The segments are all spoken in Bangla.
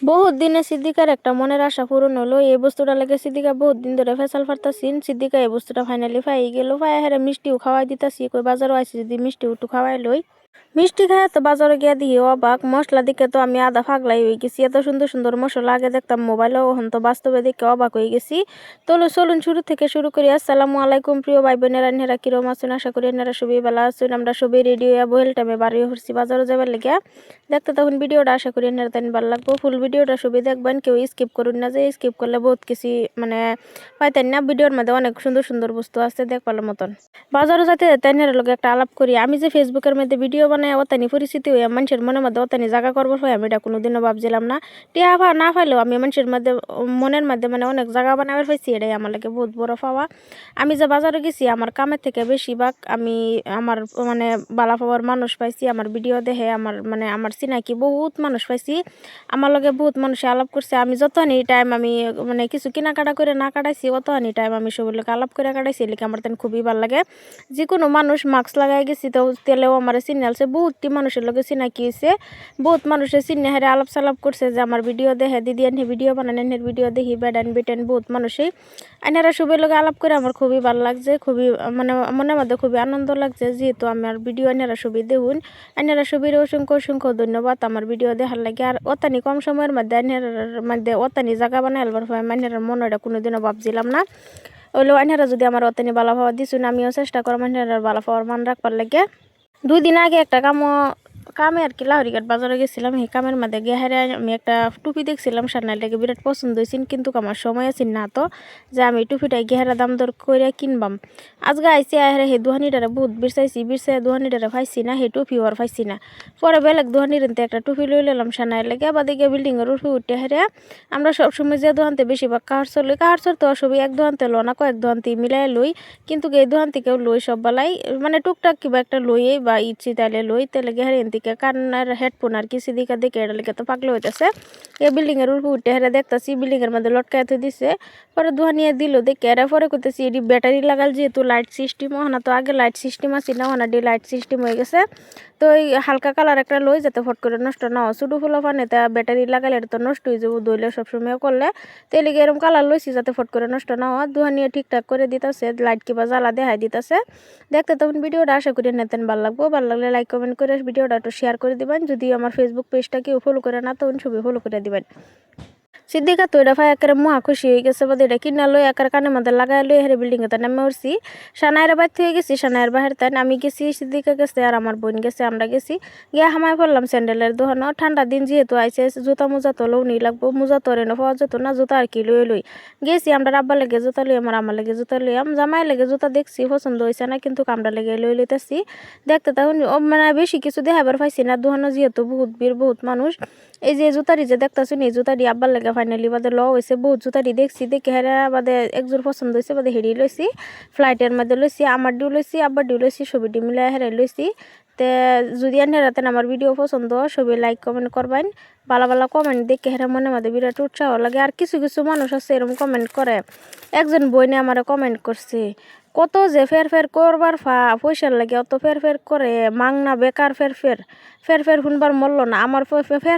বহুত দিনে সিদ্দিকার একটা মনের আশা পূরণ হলো। এই বস্তুটা লাগে সিদ্দিকা বহুত দিন ধরে ফেসাল ফারতাছিন। সিদ্দিকা এই বস্তুটা ফাইনালি পাই গেল। পাই হেরে মিষ্টিও খাওয়াই দিতাছি, কই বাজারও আইছি যদি মিষ্টিও একটু খাওয়াই লই। মিষ্টি খায় তো বাজারে গিয়া দিই অবাক, মশলা দিকে তো আমি আধা পাগলাই হয়ে গেছি। এত সুন্দর সুন্দর মশলা আগে দেখতাম মোবাইলে, এখন তো বাস্তবে দেখে অবাক হয়ে গেছি। তো চলুন শুরু থেকে শুরু করি। আসসালামু আলাইকুম প্রিয় ভাই বোনেরা, নেরা কিরম আছেন? আশা করি এনারা সবই ভালো আছেন। আমরা সবই রেডি হয়ে বহেল টাইমে বাড়ি হচ্ছি বাজারে যাবার লেগে। দেখতে তখন ভিডিওটা আশা করি এনারা তাই ভালো লাগবো। ফুল ভিডিওটা সবই দেখবেন, কেউ স্কিপ করুন না, যে স্কিপ করলে বহুত কিছু মানে পাইতেন না। ভিডিওর মধ্যে অনেক সুন্দর সুন্দর বস্তু আছে দেখবার মতন। বাজারে যাতে তাইনের লগে একটা আলাপ করি। আমি যে ফেসবুকের মধ্যে ভিডিও বানাই অতানি পরিস্থিতি হয়ে মানুষের মনের মধ্যে অতানি জায়গা করবো হয়, আমি এটা কোনোদিনও ভাবছিলাম না। টিয়া না পাইলেও আমি মানুষের মধ্যে মনের মধ্যে মানে অনেক জায়গা বানাবার পাইছি, এটাই আমার লাগে বহুত বড় পাওয়া। আমি যে বাজারে গেছি আমার কামের থেকে বেশিরভাগ আমি আমার মানে বালা পাওয়ার মানুষ পাইছি। আমার ভিডিও দেখে আমার মানে আমার চিনাকি বহুত মানুষ পাইছি। আমার লগে বহুত মানুষে আলাপ করছে। আমি যতখানি টাইম আমি মানে কিছু কেনাকাটা করে না কাটাইছি, অতখানি টাইম আমি সবার লোক আলাপ করে কাটাইছি, এলিকে আমার তেন খুবই ভালো লাগে। যে কোনো মানুষ মাস্ক লাগাই গেছি তো তেলেও আমার চিনালছে, বহুতটি মানুষের লগে চিনাকি হয়েছে। বহুত মানুষের চিনে হারে আলাপ সালাপ করছে যে আমার ভিডিও দেখে, দিদি আনহে ভিডিও বানান, এনের ভিডিও দেখি, বেডান বিটেন বহুত মানুষই আইনারা সবের লগে আলাপ করে আমার খুবই ভালো লাগছে। খুবই মানে মনের মধ্যে খুবই আনন্দ লাগছে, যেহেতু আমার ভিডিও আইনারা সবই দেখুন। আইনারা সবির অসংখ্য অসংখ্য ধন্যবাদ আমার ভিডিও দেখার লাগে। আর অতানি কম সময়ের মধ্যে আইনার মধ্যে অতানি জায়গা বানাই আলবার হয় আইনার মনে এটা কোনোদিনও ভাবছিলাম না। ওইলো আইনারা যদি আমার অতানি বালা পাওয়া দিছুন, আমিও চেষ্টা করব আইনারা বালা পাওয়ার মান রাখবার লাগে। 2 দিন আগে একটা কামে আর কি লাহরিঘাট বাজারে গেছিলাম। সেই কামের মধ্যে গিয়ে হারে আমি একটা টুপি দেখছিলাম, সান্নাইটাকে বিরাট পছন্দ হয়েছিল, কিন্তু আমার সময় আছে না তো যে আমি টুপিটা গিয়ে হারে দাম দর করে কিনবাম। আজকে আইসি আহারে সেই দোহানিটারে বহুত বিরসাইছি, বিরসাই দোহানিটারে পাইছি না, সেই টুপিও আর পাইছি না। পরে বেলেগ দোহানির একটা টুপি লই নিলাম সান্নাইয়ের লেগে। আবার দিকে বিল্ডিংয়ের উঠে উঠে হারে আমরা সবসময় যে দোহানতে বেশিরভাগ কাহারসর লই, কাহারসর তো সবই এক দোহানতে লো না, কয়েক দোহানতে মিলাই লই, কিন্তু এই দোহান থেকেও লই সব বেলাই মানে টুকটাক কিবা একটা লইয়ে বা ইচ্ছি তাইলে লই। তাহলে গিয়ে হারে এদিকে কান্নার হেডফোন আর কিছু দিকে দেখে এটা লেগে তো পাগলে হইতেছে। এই বিল্ডিংয়ের উপরে উঠে হারে দেখতেছি বিল্ডিংয়ের মধ্যে লটকাইতে দিছে। পরে দোহানিয়ে দিল দেখে এরা পরে করতেছি এটি ব্যাটারি লাগাল, যেহেতু লাইট সিস্টেম ওখানে তো আগে লাইট সিস্টেম আছে না, ওখানে ডি লাইট সিস্টেম হয়ে গেছে। তো এই হালকা কালার একটা লই যাতে ফট করে নষ্ট না হয়। শুধু ফুলো পানে তা ব্যাটারি লাগালে এটা তো নষ্ট হয়ে যাবো দইলে সবসময় করলে। তো এলিগে এরকম কালার লইছি যাতে ফট করে নষ্ট না হয়। দোহানিয়ে ঠিকঠাক করে দিতেছে, লাইট কিবা জ্বালা দেখাই দিতেছে। দেখতে তখন ভিডিওটা আশা করি নেতেন ভালো লাগবো। ভালো লাগলে লাইক কমেন্ট করে ভিডিওটা একটু শেয়ার করে দিবেন। যদি আমার ফেসবুক পেজটা কেউ ফলো করে না তখন ছবি ফলো করে দিবেন। সিদ্দিকা তো এটা ভাই একেবারে মহা খুশি হয়ে গেছে, বাদে এটা কিনা লই একার কানের মধ্যে লাগাই লই হেরে বিল্ডিং এ নামে উঠছি। সানাইয়ের বাইর থেকে গেছি, সানাইয়ের বাহির তাই আমি গেছি, সিদ্দিকা গেছে আর আমার বোন গেছে, আমরা গেছি। গিয়ে হামায় পড়লাম স্যান্ডেলের দোকানে। ঠান্ডা দিন যেহেতু আইসে জুতা মোজা তো লও নি লাগবো, মোজা তো রেনো পাওয়া যেত না, জুতা আর কি লই গেছি। আমরা আব্বা লেগে জুতা লই, আমার লেগে জুতা লই, জামাই লেগে জুতা দেখছি পছন্দ হয়েছে না, কিন্তু আমরা লেগে লইতেছি। দেখতে তখন মানে বেশি কিছু দেখাবার পাইছি না, দোকানে যেহেতু বহুত ভিড় বহুত মানুষ। এই যে জুতারি যে দেখতেছি এই জুতারি আব্বার লেগে ফাইনালি বাদে ল হয়েছে, বহুত জুতারি দেখছি, দেখে হেরা বাদে একজোর পছন্দ হয়েছে, বাদে হেরি লইছি। ফ্লাইটের মধ্যে লইছি, আমার ডিউ লইছি, আব্বার ডিউ লইছি, ছবিটি মিলে হেরাই লইছি। তে যদি হেরাতেন আমার ভিডিও পছন্দ সবই লাইক কমেন্ট করবেন। ভালো ভালো কমেন্ট দেখে হেরা মনে মধ্যে বিরাট উৎসাহ লাগে। আর কিছু কিছু মানুষ আছে এরকম কমেন্ট করে। একজন বইনে আমার কমেন্ট করছে, কত যে ফের করবার পয়সার লাগে অত ফের করে মাংনা বেকার ফের শুনবার মরল না। আমার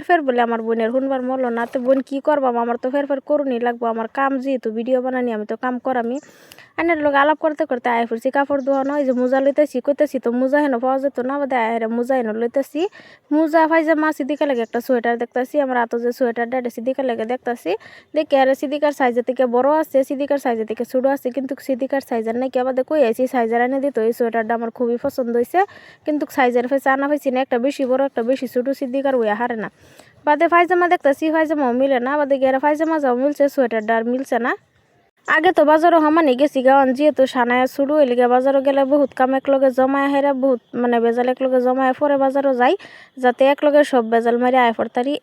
ফের বলে আমার বোনের শুনবার মরল না। তো বোন কি করবাম, আমার তো ফের করুনি লাগবো, আমার কাম যেহেতু ভিডিও বানানি আমি তো কাম করামি। আনের লোক আলাপ করতে করতে আয় ফুরছি কাপড় ধোয়ানো, এই যে মোজা লইতেছি কইতেছি তো মোজা হেন পাওয়া যেত না, বাদে আয় মোজা হেন লইতেছি। মোজা পায়জামা সিদিকা লাগে একটা সোয়েটার দেখতেছি, আমার হাতে যে সোয়েটারটা এটা সিদিকা লাগে দেখতেছি। দেখি আর সিদিকার সাইজের থেকে বড় আছে, সিদিকার সাইজের থেকে ছোটো আছে, কিন্তু সিদিকার সাইজের নাকি আমাদের কই আইছি সাইজের এনে দিত। এই সোয়েটারটা আমার খুবই পছন্দ হয়েছে, কিন্তু সাইজের ফেসে আনা হয়েছি না, একটা বেশি বড় একটা বেশি ছোটো, সিদিকার ওয়া হারে না। বাদে পায়জামা দেখতেছি পায়জামাও মিলে না, বাদে গিয়ে পায়জামা যাও মিলছে, সোয়েটারটা আর মিলছে না। আগে তো বাজারও সমানে গেছি গাওয়ান, যেহেতু সানায় শুরু এলিগে বাজারও গেলে বহুত কাম একলগে জমায় হেরা, বহুত মানে বেজাল একলগে জমায় পরে বাজারও যাই, যাতে একলগে সব বেজাল মারি আয় পড়তারি।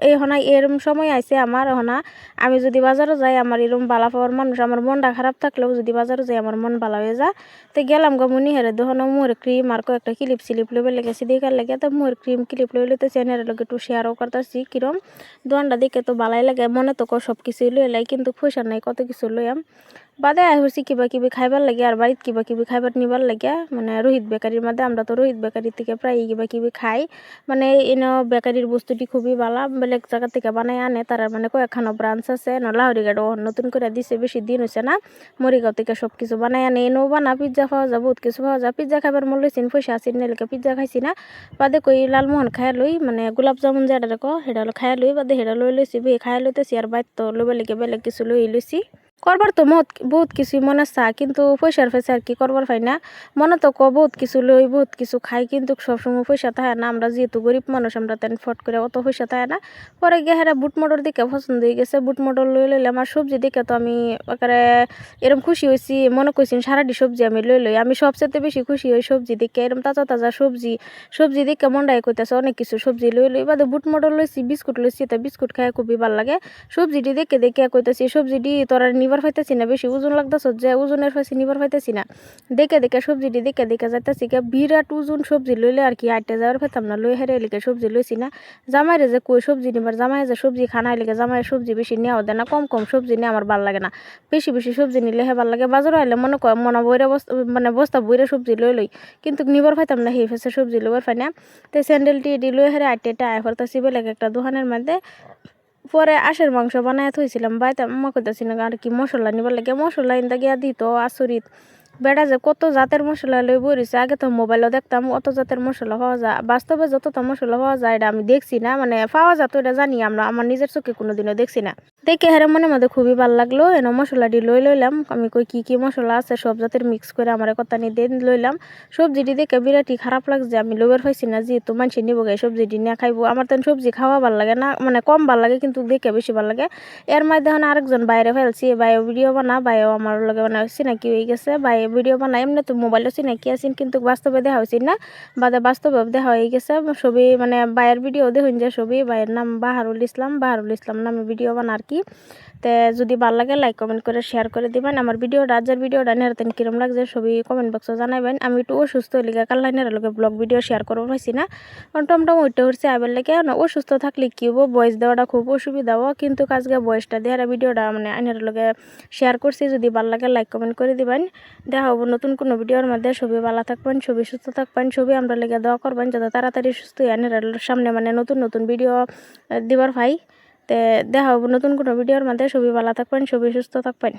এই হনাই এরম সময় আইছে আমার হনা। আমি যদি বাজারও যাই আমার এরম বালা পাওয়ার মানুষ, আমার মনটা খারাপ থাকলেও যদি বাজারও যাই আমার মন ভালো হয়ে যায়। তো গেলাম গো মুনি হেরে দোকানে মুয়ের ক্রিম আর কয়েকটা ক্লিপ সিলিপ লইবে লেগেছি দেখার লেগে। তো মুয়ের ক্রিম ক্লিপ লই লইতেছি, এনের লগে একটু শেয়ারও করতেছি কিরম দোকানটা দেখে তো ভালাই লাগে, মনে তো সব কিছুই লই লাই, কিন্তু পয়সা নাই কত কিছু লই। বাদে আই হচ্ছি কিবা কিবি খাইবার লাগে আর বাড়িত কিবা কিবি খাইবার নিবার লাগে মানে রোহিত বেকারির মধ্যে আমরা তো রোহিত বেকারি থেকে প্রায় কিবা কিবি খাই মানে এনে বেকারির বস্তুটি খুবই ভালো বেলেগ জায়গা থেকে বানাই আনে তার মানে কয়েকখানা ব্রাঞ্চ আছে লাহরিঘাটও নতুন করে দিছে বেশি দিন হয়েছে না মরিগাঁও থেকে সব কিছু বানাই আনে এনেও বানা পিজ্জা পাওয়া যায় বহুত কিছু পাওয়া যায় পিজ্জা খাইবার মূল্য লইছেন পয়সা আছে নাইলেকে পিজ্জা খাইছি না বাদে কই লালমোহন খাইয়া লই মানে গোলাপ জামুন যেটা রেখো সেটা হলো খাইয়া লই বাদে সেটা লই লইছি বে খাইয়া লইতেছি আর বাইর তো লইবার লেগে বেলেগ কিছু লই লইছি করবার তো বহুত কিছু মনে চা কিন্তু পয়সার ফেসে আর কি করবার পাই না মনে তো বহুত কিছু লই বহুত কিছু খাই কিন্তু সবসময় পয়সা থাকে না আমরা যেহেতু গরিব মানুষ আমরা তেন ফট করে অত পয়সা থাকে না পরে গিয়ে হেরা বুট মটর দিকে পছন্দ হয়ে গেছে বুট মটর লই লইলে আমার সবজি দিকে তো আমি একেবারে এরকম খুশি হয়েছি মনে করছি সারাটি সবজি আমি লই আমি সবচেয়ে বেশি খুশি হই সবজি দিকে এরকম তাজা তাজা সবজি দিকে মনটাই কইতেছে অনেক কিছু সবজি লই বাদে বুট মটর লইছি বিস্কুট লইছি তা বিস্কুট খাই খুবই ভালো লাগে সবজিটি দেখে কইতেছি সবজিটি তোরা নিবার পাইতেছি না বেশি ওজন লাগতেছ যে ওজনের পাশে নিবার পাইতেছি না দেখে সবজিটি দেখে যাইতেছি কে বিরাট ওজন সবজি লইলে আর কি আটটা যাওয়ার পাইতাম না লই হেরে লিখে সবজি লইছি না জামাইরে যে কই সবজি নিবার জামাই যে সবজি খানাই লিখে জামাই সবজি বেশি নেওয়া দেয় না কম সবজি নিয়ে আমার ভালো লাগে না বেশি সবজি নিলে হে ভালো লাগে বাজারে আইলে মনে বইরে মানে বস্তা বইরে সবজি লই কিন্তু নিবার পাইতাম না হে ফেসে সবজি লইবার পাই না তো স্যান্ডেলটি এটি লই হেরে আটটা আয় ফেলতেছি বেলেগ একটা দোকানের মধ্যে পরে আশের মাংস বানায় থইছিলাম বাইতে আম্মা কইতাছি না আর কি মশলা নিবার লাগে মশলা ইন্দা গিয়া দিত আসরিত বেড়া যে কত জাতের মশলা লই বইছে আগে তো মোবাইলও দেখতাম অত জাতের মশলা পাওয়া যায় বাস্তবে যতটা মশলা পাওয়া যায় এটা আমি দেখছি না মানে পাওয়া যায় তো এটা জানি আমরা আমার নিজের চোখে কোনোদিনও দেখছি না দেখে হেরে মনে মধ্যে খুবই ভালো লাগলো এনে মশলাটি লইলাম আমি কই কি মশলা আছে সব জাতের মিক্স করে আমার কথা নিয়ে দেন লইলাম সবজিটি দেখে বিরাটই খারাপ লাগছে আমি লইবার পাইছি না যেহেতু মানুষ নিব গাই সবজিটি নিয়ে খাইবো আমার তো সবজি খাওয়া ভালো লাগে না মানে কম ভালো লাগে কিন্তু দেখে বেশি ভালো লাগে এর মধ্যে আরেকজন বাইরে ফেলছি বাইও ভিডিও বানা বাইও আমার লগে মানে চিনাকি হয়ে গেছে বাই ভিডিও বানাই এমনি তো মোবাইলও চিনাকি আছেন কিন্তু বাস্তবে দেখা হয়েছিল না বাদে বাস্তবে দেখা হয়ে গেছে ছবি মানে বাইয়ের ভিডিও দেখুন যে ছবি বাইয়ের নাম বাহারুল ইসলাম নামে ভিডিও বানা আর কি তে যদি ভালো লাগে লাইক কমেন্ট করে শেয়ার করে দিবেন আমার ভিডিওটা আজকের ভিডিওটা নেরতেন কিরম লাগছে ছবি কমেন্ট বক্সে জানাবেন আমি একটু অসুস্থ লিগা কাল্লাইনের লগে ব্লগ ভিডিও শেয়ার করবো পাইছি না কারণ টমটম ওইটা হচ্ছে আবার লেগে অসুস্থ থাকলে কি হবো বয়স দেওয়াটা খুব অসুবিধাও কিন্তু আজকে বয়সটা দেওয়ার ভিডিওটা মানে আইনের লগে শেয়ার করছি যদি ভালো লাগে লাইক কমেন্ট করে দিবেন দেখা হবো নতুন কোনো ভিডিওর মধ্যে ছবি ভালো থাকবেন ছবি সুস্থ থাকবেন ছবি আমরা লেগে দেওয়া করবেন যাতে তাড়াতাড়ি সুস্থ আইনের সামনে মানে নতুন ভিডিও দিবার ভাই তে দেখা হবো নতুন কোনো ভিডিওর মধ্যে ছবি ভালো থাকবেন ছবি সুস্থ থাকবেন।